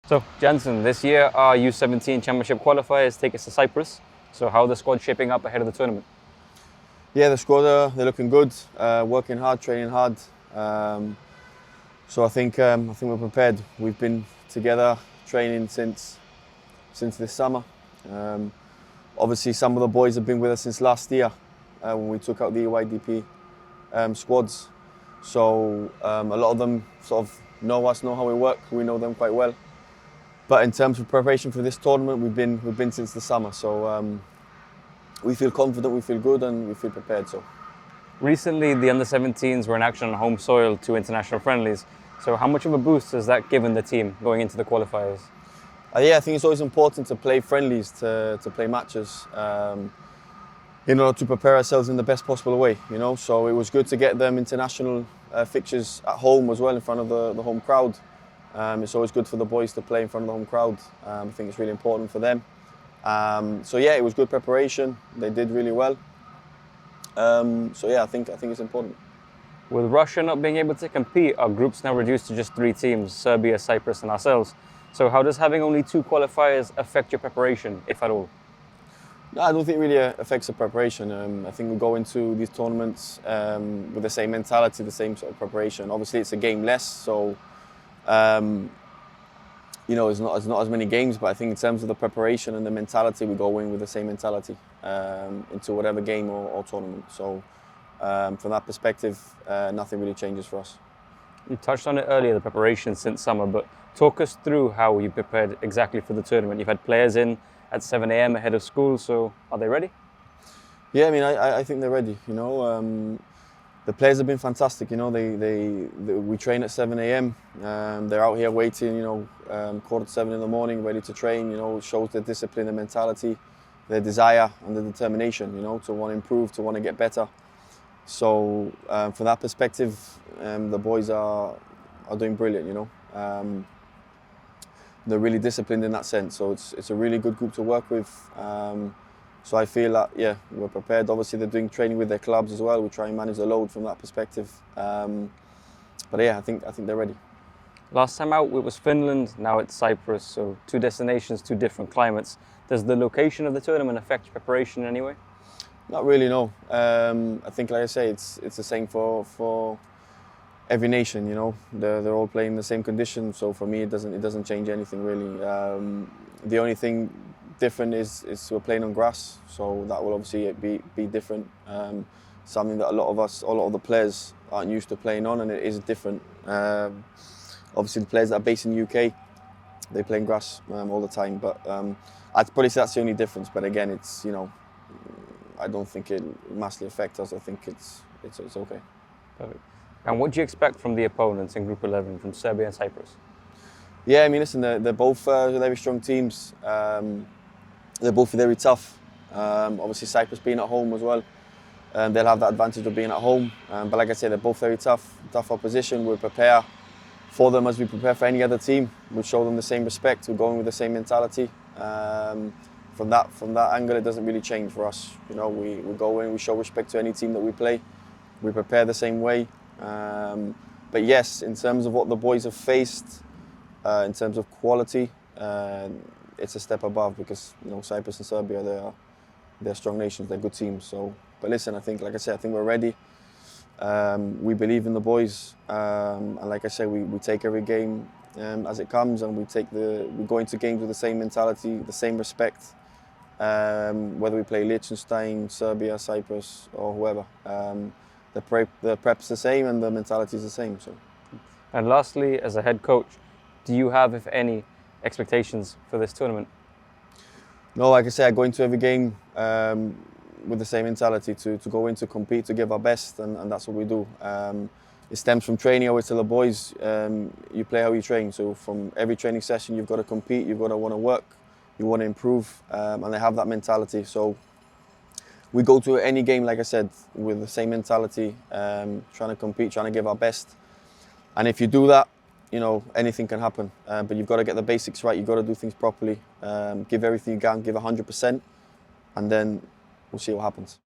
So, Jansen, this year our U17 Championship Qualifiers take us to Cyprus. So, how are the squad shaping up ahead of the tournament? Yeah, the squad they're looking good, working hard, training hard. So I think we're prepared. We've been together training since this summer. Obviously, some of the boys have been with us since last year when we took out the YDP squads. So a lot of them sort of know us, know how we work. We know them quite well. But in terms of preparation for this tournament, we've been since the summer. So we feel confident, we feel good, and we feel prepared. So Recently, the under-17s were in action on home soil, 2 international friendlies. So, how much of a boost has that given the team going into the qualifiers? yeah, I think it's always important to play friendlies, to play matches, in order to prepare ourselves in the best possible way. So it was good to get them international fixtures at home as well, in front of the home crowd. It's always good for the boys to play in front of the home crowd. I think it's really important for them. So yeah, it was good preparation. They did really well. So yeah, I think it's important. With Russia not being able to compete, our group's now reduced to just 3 teams: Serbia, Cyprus, and ourselves. So, how does having only 2 qualifiers affect your preparation, if at all? No, I don't think it really affects the preparation. I think we go into these tournaments with the same mentality, the same sort of preparation. Obviously, it's a game less, so it's not as many games. But I think in terms of the preparation and the mentality, we go in with the same mentality into whatever game or tournament. So from that perspective, nothing really changes for us. You touched on it earlier, the preparation since summer, but talk us through how you prepared exactly for the tournament. You've had players in at 7 a.m. ahead of school, so are they ready? Yeah, I mean, I think they're ready. The players have been fantastic. We train at 7 a.m. They're out here waiting. 6:45 in the morning, ready to train. It shows their discipline, their mentality, their desire, and their determination. To want to improve, to want to get better. So from that perspective, the boys are doing brilliant. They're really disciplined in that sense. So it's a really good group to work with. So I feel that we're prepared. Obviously they're doing training with their clubs as well. We try and manage the load from that perspective. But yeah, I think they're ready. Last time out it was Finland, now it's Cyprus. So 2 destinations, 2 different climates. Does the location of the tournament affect preparation in any way? Not really, no. I think, like I say, it's the same for every nation. They're all playing the same conditions. So for me, it doesn't change anything really. The only thing different is we're playing on grass, so that will obviously be different. Something that a lot of the players aren't used to playing on, and it is different. Obviously, the players that are based in the UK, they play in grass all the time. But I'd probably say that's the only difference. But again, it's I don't think it massively affects us. I think it's okay. Perfect. And what do you expect from the opponents in Group 11 from Serbia and Cyprus? Yeah, I mean, listen, they're both very strong teams. They're both very tough. Obviously, Cyprus being at home as well, they'll have that advantage of being at home. But like I said, they're both very tough opposition. We'll prepare for them as we prepare for any other team. We'll show them the same respect. We're going with the same mentality. From that angle, it doesn't really change for us. We go in, we show respect to any team that we play. We prepare the same way. But yes, in terms of what the boys have faced, in terms of quality, it's a step above because Cyprus and Serbia, they're strong nations, they're good teams. So, but listen, I think we're ready. We believe in the boys, and like I say, we take every game as it comes, and we go into games with the same mentality, the same respect. Whether we play Liechtenstein, Serbia, Cyprus, or whoever, the prep's the same and the mentality is the same. So. And lastly, as a head coach, do you have, if any, expectations for this tournament? No, like I say, I go into every game with the same mentality to go in to compete, to give our best, and that's what we do. It stems from training. I always tell the boys, you play how you train. So from every training session, you've got to compete, you've got to want to work, you want to improve, and they have that mentality. So we go to any game, like I said, with the same mentality, trying to compete, trying to give our best. And if you do that, anything can happen. But you've got to get the basics right. You've got to do things properly. Give everything you can, give 100%, and then we'll see what happens.